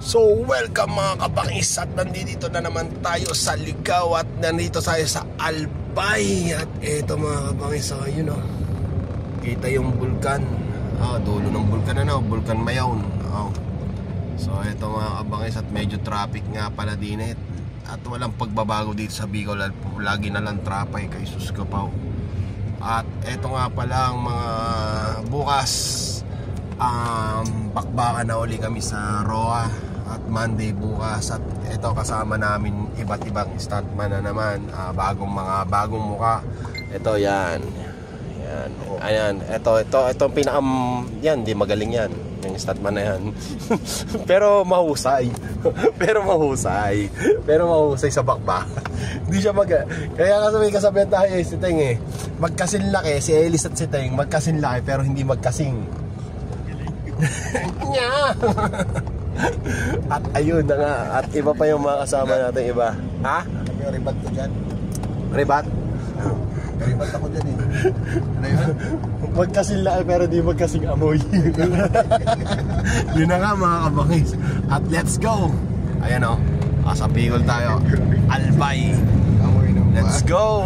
So welcome mga kabangis, at nandito na naman tayo sa Ligao at nandito tayo sa Albay. At eto mga kabangis, yun o, kita yung bulkan, dulo ng bulkan na, Bulkan Mayawn. So eto mga kabangis, at medyo traffic nga pala din at walang pagbabago dito sa Bicol, lagi na lang traffic kay sus kapaw. At eto nga pala ang mga bukas, bakbakan na uli kami sa ROA at Monday bukas. At ito kasama namin iba't ibang stuntman na naman, bagong muka. Ito yan. Ayan, ito yan, di magaling yan, yung stuntman na yan. pero mahusay sa bakba. Hindi siya kaya kasabihan tayo si Teng magkasinlaki, si Ellis at si Teng magkasinlaki pero hindi magkasing. At ayun na nga, at iba pa yung mga kasama natin iba. Ha? May ribat ko dyan. Ribat? May ribat ako dyan Ano yun? Magkasing laki pero di magkasing amoy. Yun na nga mga kabangis. At let's go. Ayan o, sa Bicol tayo, Albay. Let's go.